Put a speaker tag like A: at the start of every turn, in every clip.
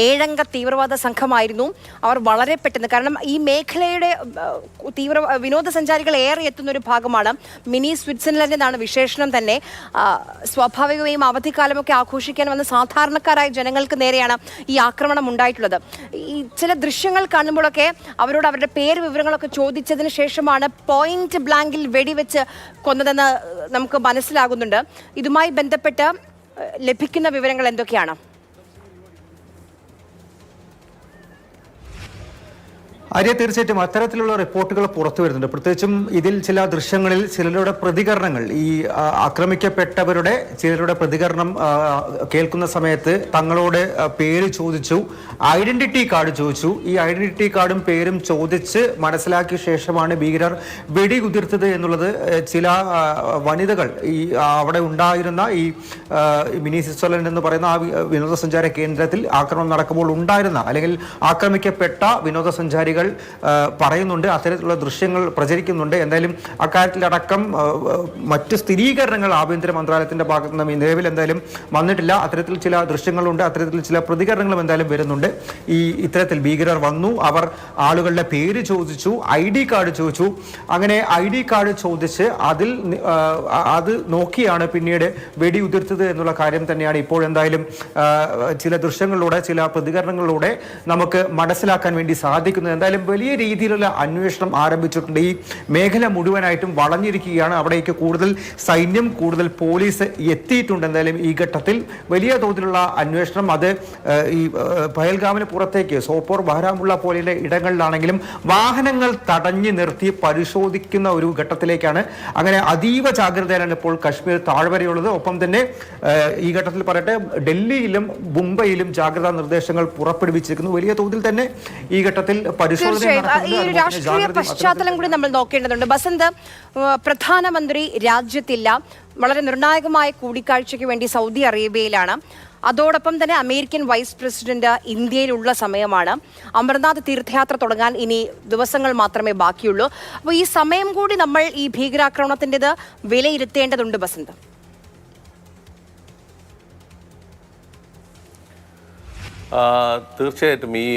A: ഏഴംഗ തീവ്രവാദ സംഘമായിരുന്നു. അവർ വളരെ പെട്ടെന്ന്, കാരണം ഈ മേഖലയുടെ വിനോദസഞ്ചാരികൾ ഏറെ എത്തുന്ന ഒരു ഭാഗമാണ്. മിനി സ്വിറ്റ്സർലൻഡ് എന്നാണ് വിശേഷണം തന്നെ. സ്വാഭാവികമായും അവധിക്കാലമൊക്കെ ആഘോഷിക്കാൻ വന്ന സാധാരണക്കാരായ ജനങ്ങൾക്ക് നേരെയാണ് ഈ ആക്രമണം ഉണ്ടായിട്ടുള്ളത്. ഈ ചില ദൃശ്യങ്ങൾ കാണുമ്പോഴൊക്കെ അവരോട് അവരുടെ പേര് വിവരങ്ങളൊക്കെ ചോദിച്ചതിന് ശേഷമാണ് പോയിന്റ് ബ്ലാങ്കിൽ വെടിവെച്ച് കൊന്നതെന്ന് നമുക്ക് മനസ്സിലാകുന്നുണ്ട്. ഇതുമായി ബന്ധപ്പെട്ട് ലഭിക്കുന്ന വിവരങ്ങൾ എന്തൊക്കെയാണ്?
B: ആര്യ, തീർച്ചയായിട്ടും അത്തരത്തിലുള്ള റിപ്പോർട്ടുകൾ പുറത്തു വരുന്നുണ്ട്. പ്രത്യേകിച്ചും ഇതിൽ ചില ദൃശ്യങ്ങളിൽ ചിലരുടെ പ്രതികരണങ്ങൾ, ഈ ആക്രമിക്കപ്പെട്ടവരുടെ ചിലരുടെ പ്രതികരണം കേൾക്കുന്ന സമയത്ത് തങ്ങളോട് പേര് ചോദിച്ചു, ഐഡന്റിറ്റി കാർഡ് ചോദിച്ചു. ഈ ഐഡന്റിറ്റി കാർഡും പേരും ചോദിച്ച് മനസ്സിലാക്കിയ ശേഷമാണ് ഭീകരർ വെടികുതിർത്തത് എന്നുള്ളത് ചില വനിതകൾ ഈ അവിടെ ഉണ്ടായിരുന്ന ഈ മിനി സ്വിറ്റ്സർലൻഡ് എന്ന് പറയുന്ന ആ വിനോദസഞ്ചാര കേന്ദ്രത്തിൽ ആക്രമണം നടക്കുമ്പോൾ ഉണ്ടായിരുന്ന അല്ലെങ്കിൽ ആക്രമിക്കപ്പെട്ട വിനോദസഞ്ചാരികൾ പറയുന്നുണ്ട്. അത്തരത്തിലുള്ള ദൃശ്യങ്ങൾ പ്രചരിക്കുന്നുണ്ട്. എന്തായാലും അക്കാര്യത്തിലടക്കം മറ്റ് സ്ഥിരീകരണങ്ങൾ ആഭ്യന്തര മന്ത്രാലയത്തിന്റെ ഭാഗത്ത് നിന്ന് നിലവിൽ എന്തായാലും വന്നിട്ടില്ല. അത്തരത്തിൽ ചില ദൃശ്യങ്ങളുണ്ട്, അത്തരത്തിൽ ചില പ്രതികരണങ്ങളും എന്തായാലും വരുന്നുണ്ട്. ഇത്തരത്തിൽ ഭീകരർ വന്നു, അവർ ആളുകളുടെ പേര് ചോദിച്ചു, ID കാർഡ് ചോദിച്ചു. അങ്ങനെ ID കാർഡ് ചോദിച്ച് അത് നോക്കിയാണ് പിന്നീട് വെടിയുതിർത്തത് എന്നുള്ള കാര്യം തന്നെയാണ് ഇപ്പോൾ എന്തായാലും ചില ദൃശ്യങ്ങളിലൂടെ ചില പ്രതികരണങ്ങളിലൂടെ നമുക്ക് മനസ്സിലാക്കാൻ വേണ്ടി സാധിക്കുന്നത്. എന്തായാലും വലിയ രീതിയിലുള്ള അന്വേഷണം ആരംഭിച്ചിട്ടുണ്ട്. ഈ മേഖല മുഴുവനായിട്ടും വളഞ്ഞിരിക്കുകയാണ്. അവിടേക്ക് കൂടുതൽ സൈന്യം, കൂടുതൽ പോലീസ് എത്തിയിട്ടുണ്ട്. എന്തായാലും ഈ ഘട്ടത്തിൽ വലിയ തോതിലുള്ള അന്വേഷണം അത് ഈ പഹൽഗാമിന് പുറത്തേക്ക് സോപ്പോർ, ബഹരാമുള്ള പോലെയുള്ള ഇടങ്ങളിലാണെങ്കിലും വാഹനങ്ങൾ തടഞ്ഞു നിർത്തി പരിശോധിക്കുന്ന ഒരു ഘട്ടത്തിലേക്കാണ്. അങ്ങനെ അതീവ ജാഗ്രതയിലാണ് ഇപ്പോൾ കശ്മീർ താഴ്വരയുള്ളത്. ഒപ്പം തന്നെ ഈ ഘട്ടത്തിൽ പറയട്ടെ, ഡൽഹിയിലും മുംബൈയിലും ജാഗ്രതാ നിർദ്ദേശങ്ങൾ പുറപ്പെടുവിച്ചിരിക്കുന്നു. വലിയ തോതിൽ തന്നെ ഈ ഘട്ടത്തിൽ
A: ഈ ഒരു രാഷ്ട്രീയ പശ്ചാത്തലം കൂടി നമ്മൾ നോക്കേണ്ടതുണ്ട്. ബസന്ത്, പ്രധാനമന്ത്രി രാജ്യത്തില്ല, വളരെ നിർണായകമായ കൂടിക്കാഴ്ചയ്ക്ക് വേണ്ടി സൗദി അറേബ്യയിലാണ്. അതോടൊപ്പം തന്നെ അമേരിക്കൻ വൈസ് പ്രസിഡന്റ് ഇന്ത്യയിലുള്ള സമയമാണ്. അമർനാഥ് തീർത്ഥയാത്ര തുടങ്ങാൻ ഇനി ദിവസങ്ങൾ മാത്രമേ ബാക്കിയുള്ളൂ. അപ്പോൾ ഈ സമയം കൂടി നമ്മൾ ഈ ഭീകരാക്രമണത്തിൻ്റെത് വിലയിരുത്തേണ്ടതുണ്ട് ബസന്ത്.
C: തീർച്ചയായിട്ടും ഈ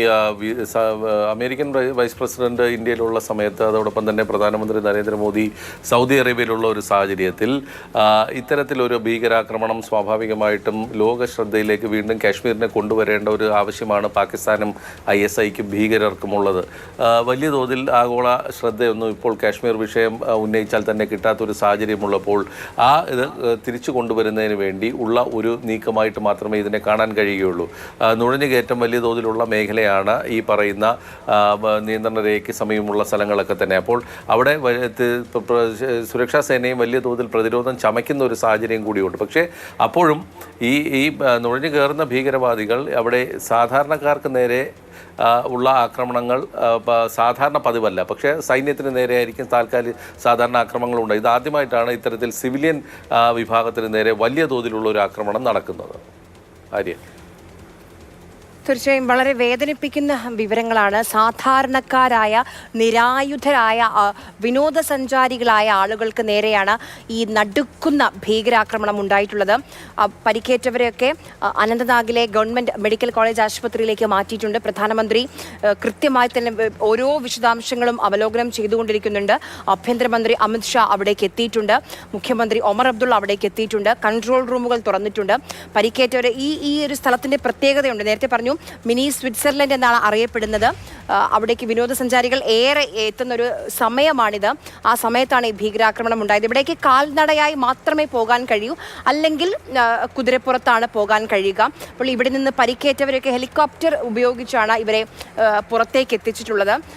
C: അമേരിക്കൻ വൈസ് പ്രസിഡന്റ് ഇന്ത്യയിലുള്ള സമയത്ത്, അതോടൊപ്പം തന്നെ പ്രധാനമന്ത്രി നരേന്ദ്രമോദി സൗദി അറേബ്യയിലുള്ള ഒരു സാഹചര്യത്തിൽ ഇത്തരത്തിലൊരു ഭീകരാക്രമണം സ്വാഭാവികമായിട്ടും ലോക ശ്രദ്ധയിലേക്ക് വീണ്ടും കാശ്മീരിനെ കൊണ്ടുവരേണ്ട ഒരു ആവശ്യമാണ് പാകിസ്ഥാനും ISIക്കും ഭീകരർക്കുമുള്ളത്. വലിയ തോതിൽ ആഗോള ശ്രദ്ധയൊന്നും ഇപ്പോൾ കാശ്മീർ വിഷയം ഉന്നയിച്ചാൽ തന്നെ കിട്ടാത്തൊരു സാഹചര്യമുള്ളപ്പോൾ ഇത് തിരിച്ചു കൊണ്ടുവരുന്നതിന് വേണ്ടി ഉള്ള ഒരു നീക്കമായിട്ട് മാത്രമേ ഇതിനെ കാണാൻ കഴിയുകയുള്ളൂ. കയറ്റം വലിയ തോതിലുള്ള മേഖലയാണ് ഈ പറയുന്ന നിയന്ത്രണ രേഖയ്ക്ക് സമീപമുള്ള സ്ഥലങ്ങളൊക്കെ തന്നെ. അപ്പോൾ അവിടെ സുരക്ഷാ സേനയും വലിയ തോതിൽ പ്രതിരോധം ചമയ്ക്കുന്ന ഒരു സാഹചര്യം കൂടിയുണ്ട്. പക്ഷേ അപ്പോഴും ഈ നുഴഞ്ഞു കയറുന്ന ഭീകരവാദികൾ അവിടെ സാധാരണക്കാർക്ക് നേരെ ഉള്ള ആക്രമണങ്ങൾ സാധാരണ പതിവല്ല. പക്ഷേ സൈന്യത്തിന് നേരെയായിരിക്കും സാധാരണ ആക്രമണങ്ങളുണ്ട്. ഇതാദ്യമായിട്ടാണ് ഇത്തരത്തിൽ സിവിലിയൻ വിഭാഗത്തിന് നേരെ വലിയ തോതിലുള്ള ഒരു ആക്രമണം നടക്കുന്നത്. ആര്യ,
A: തീർച്ചയായും വളരെ വേദനിപ്പിക്കുന്ന വിവരങ്ങളാണ്. സാധാരണക്കാരായ നിരായുധരായ വിനോദസഞ്ചാരികളായ ആളുകൾക്ക് നേരെയാണ് ഈ നടുക്കുന്ന ഭീകരാക്രമണം ഉണ്ടായിട്ടുള്ളത്. പരിക്കേറ്റവരെയൊക്കെ അനന്തനാഗിലെ ഗവൺമെൻറ് മെഡിക്കൽ കോളേജ് ആശുപത്രിയിലേക്ക് മാറ്റിയിട്ടുണ്ട്. പ്രധാനമന്ത്രി കൃത്യമായി തന്നെ ഓരോ വിശദാംശങ്ങളും അവലോകനം ചെയ്തുകൊണ്ടിരിക്കുന്നുണ്ട്. ആഭ്യന്തരമന്ത്രി അമിത് ഷാ അവിടേക്ക് എത്തിയിട്ടുണ്ട്. മുഖ്യമന്ത്രി ഒമർ അബ്ദുള്ള അവിടേക്ക് എത്തിയിട്ടുണ്ട്. കൺട്രോൾ റൂമുകൾ തുറന്നിട്ടുണ്ട്. പരിക്കേറ്റവരെ ഈ ഒരു സ്ഥലത്തിൻ്റെ പ്രത്യേകതയുണ്ട്. നേരത്തെ പറഞ്ഞു, മിനി സ്വിറ്റ്സർലൻഡ് എന്നാണ് അറിയപ്പെടുന്നത്. അവിടേക്ക് വിനോദസഞ്ചാരികൾ ഏറെ എത്തുന്നൊരു സമയമാണിത്. ആ സമയത്താണ് ഈ ഭീകരാക്രമണം ഉണ്ടായത്. ഇവിടേക്ക് കാൽനടയായി മാത്രമേ പോകാൻ കഴിയൂ, അല്ലെങ്കിൽ കുതിരപ്പുറത്താണ് പോകാൻ കഴിയുക. അപ്പോൾ ഇവിടെ നിന്ന് പരിക്കേറ്റവരൊക്കെ ഹെലികോപ്റ്റർ ഉപയോഗിച്ചാണ് ഇവരെ പുറത്തേക്ക് എത്തിച്ചിട്ടുള്ളത്.